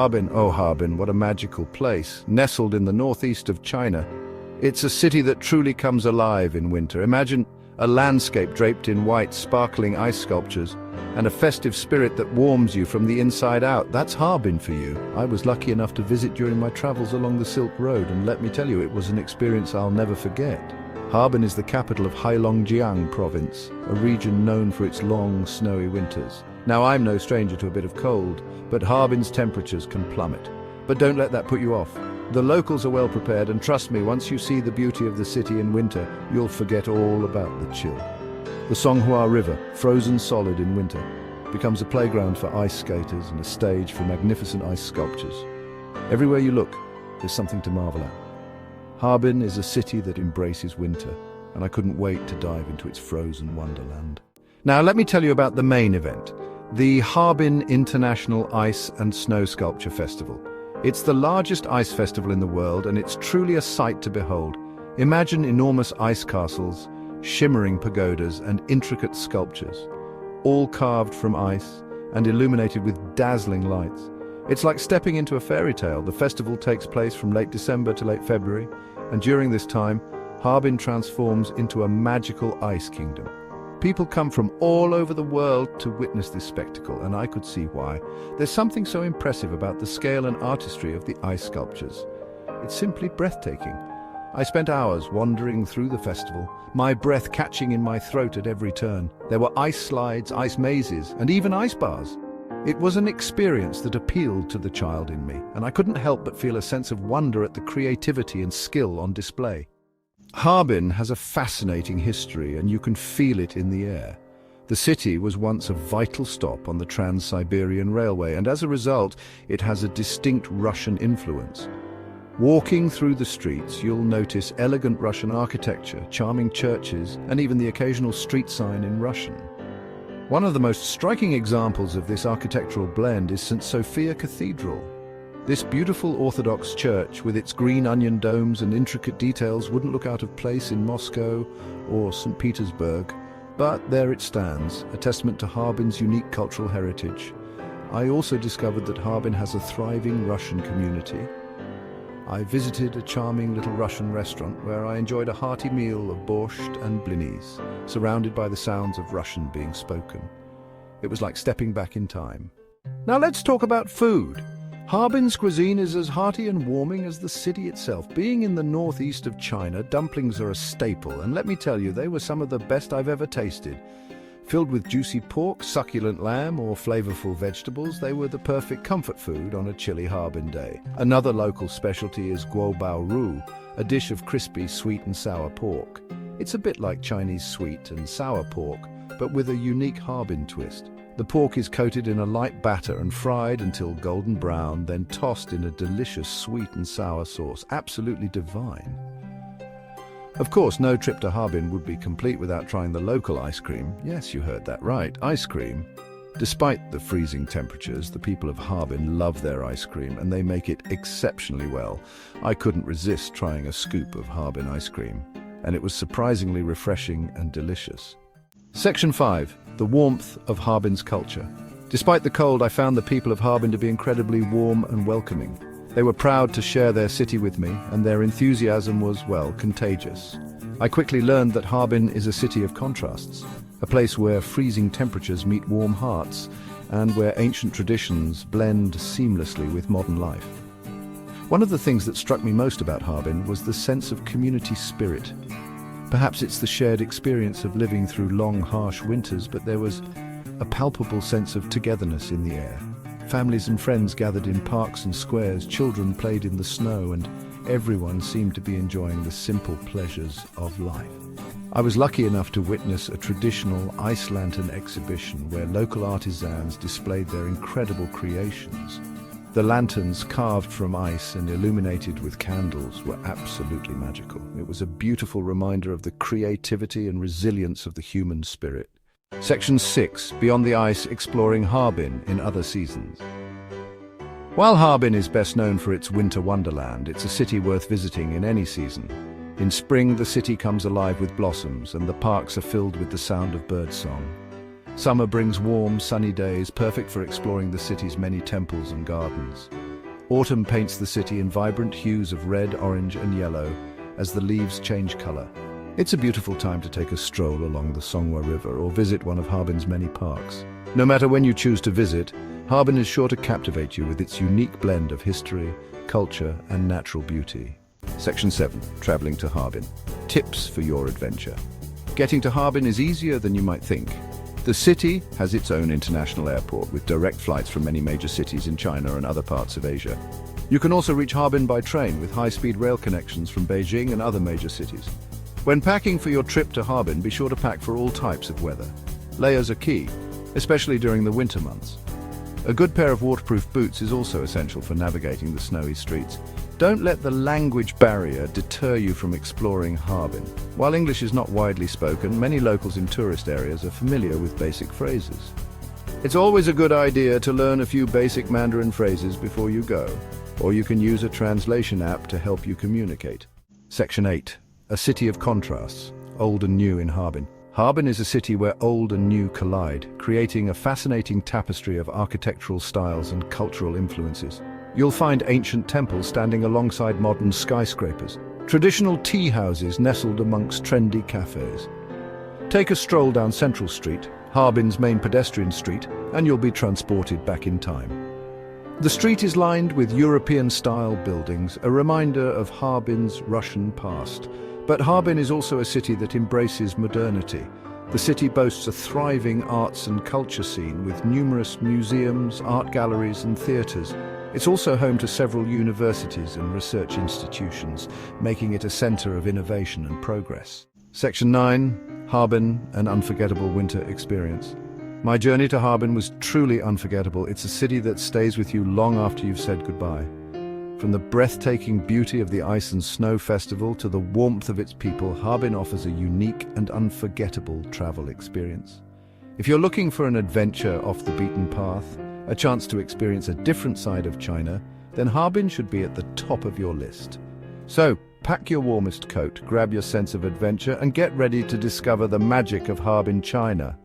Harbin, oh Harbin, what a magical place, nestled in the northeast of China. It's a city that truly comes alive in winter. Imagine a landscape draped in white, sparkling ice sculptures, and a festive spirit that warms you from the inside out. That's Harbin for you. I was lucky enough to visit during my travels along the Silk Road, and let me tell you, it was an experience I'll never forget. Harbin is the capital of Heilongjiang province, a region known for its long, snowy winters. Now, I'm no stranger to a bit of cold, but Harbin's temperatures can plummet. But don't let that put you off. The locals are well prepared, and trust me, once you see the beauty of the city in winter, you'll forget all about the chill. The Songhua River, frozen solid in winter, becomes a playground for ice skaters and a stage for magnificent ice sculptures. Everywhere you look, there's something to marvel at. Harbin is a city that embraces winter, and I couldn't wait to dive into its frozen wonderland. Now let me tell you about the main event, the Harbin International Ice and Snow Sculpture Festival. It's the largest ice festival in the world, and it's truly a sight to behold. Imagine enormous ice castles, shimmering pagodas, and intricate sculptures, all carved from ice and illuminated with dazzling lights. It's like stepping into a fairy tale. The festival takes place from late December to late February, and during this time, Harbin transforms into a magical ice kingdom. People come from all over the world to witness this spectacle, and I could see why. There's something so impressive about the scale and artistry of the ice sculptures. It's simply breathtaking. I spent hours wandering through the festival, my breath catching in my throat at every turn. There were ice slides, ice mazes, and even ice bars. It was an experience that appealed to the child in me, and I couldn't help but feel a sense of wonder at the creativity and skill on display. Harbin has a fascinating history, and you can feel it in the air. The city was once a vital stop on the Trans-Siberian Railway, and as a result, it has a distinct Russian influence. Walking through the streets, you'll notice elegant Russian architecture, charming churches, and even the occasional street sign in Russian. One of the most striking examples of this architectural blend is St. Sophia Cathedral. This beautiful Orthodox church, with its green onion domes and intricate details, wouldn't look out of place in Moscow or St. Petersburg, but there it stands, a testament to Harbin's unique cultural heritage. I also discovered that Harbin has a thriving Russian community. I visited a charming little Russian restaurant where I enjoyed a hearty meal of borscht and blinis, surrounded by the sounds of Russian being spoken. It was like stepping back in time. Now let's talk about food. Harbin's cuisine is as hearty and warming as the city itself. Being in the northeast of China, dumplings are a staple, and let me tell you, they were some of the best I've ever tasted. Filled with juicy pork, succulent lamb, or flavorful vegetables, they were the perfect comfort food on a chilly Harbin day. Another local specialty is guobao ru, a dish of crispy, sweet and sour pork. It's a bit like Chinese sweet and sour pork, but with a unique Harbin twist. The pork is coated in a light batter and fried until golden brown, then tossed in a delicious sweet and sour sauce. Absolutely divine. Of course, no trip to Harbin would be complete without trying the local ice cream. Yes, you heard that right, ice cream. Despite the freezing temperatures, the people of Harbin love their ice cream, and they make it exceptionally well. I couldn't resist trying a scoop of Harbin ice cream, and it was surprisingly refreshing and delicious. Section 5. The warmth of Harbin's culture. Despite the cold, I found the people of Harbin to be incredibly warm and welcoming. They were proud to share their city with me, and their enthusiasm was, well, contagious. I quickly learned that Harbin is a city of contrasts, a place where freezing temperatures meet warm hearts, and where ancient traditions blend seamlessly with modern life. One of the things that struck me most about Harbin was the sense of community spirit. Perhaps it's the shared experience of living through long, harsh winters, but there was a palpable sense of togetherness in the air. Families and friends gathered in parks and squares, children played in the snow, and everyone seemed to be enjoying the simple pleasures of life. I was lucky enough to witness a traditional ice lantern exhibition where local artisans displayed their incredible creations. The lanterns, carved from ice and illuminated with candles, were absolutely magical. It was a beautiful reminder of the creativity and resilience of the human spirit. Section 6. Beyond the Ice, exploring Harbin in other seasons. While Harbin is best known for its winter wonderland, it's a city worth visiting in any season. In spring, the city comes alive with blossoms, and the parks are filled with the sound of birdsong. Summer brings warm, sunny days, perfect for exploring the city's many temples and gardens. Autumn paints the city in vibrant hues of red, orange, and yellow as the leaves change color. It's a beautiful time to take a stroll along the Songhua River or visit one of Harbin's many parks. No matter when you choose to visit, Harbin is sure to captivate you with its unique blend of history, culture, and natural beauty. Section 7. Traveling to Harbin. Tips for your adventure. Getting to Harbin is easier than you might think. The city has its own international airport with direct flights from many major cities in China and other parts of Asia. You can also reach Harbin by train with high-speed rail connections from Beijing and other major cities. When packing for your trip to Harbin, be sure to pack for all types of weather. Layers are key, especially during the winter months. A good pair of waterproof boots is also essential for navigating the snowy streets. Don't let the language barrier deter you from exploring Harbin. While English is not widely spoken, many locals in tourist areas are familiar with basic phrases. It's always a good idea to learn a few basic Mandarin phrases before you go, or you can use a translation app to help you communicate. Section 8. A city of contrasts, old and new in Harbin. Harbin is a city where old and new collide, creating a fascinating tapestry of architectural styles and cultural influences. You'll find ancient temples standing alongside modern skyscrapers, traditional tea houses nestled amongst trendy cafes. Take a stroll down Central Street, Harbin's main pedestrian street, and you'll be transported back in time. The street is lined with European-style buildings, a reminder of Harbin's Russian past. But Harbin is also a city that embraces modernity. The city boasts a thriving arts and culture scene with numerous museums, art galleries, and theatres. It's also home to several universities and research institutions, making it a centre of innovation and progress. Section 9. Harbin, an unforgettable winter experience. My journey to Harbin was truly unforgettable. It's a city that stays with you long after you've said goodbye. From the breathtaking beauty of the Ice and Snow Festival to the warmth of its people, Harbin offers a unique and unforgettable travel experience. If you're looking for an adventure off the beaten path, a chance to experience a different side of China, then Harbin should be at the top of your list. So, pack your warmest coat, grab your sense of adventure, and get ready to discover the magic of Harbin, China.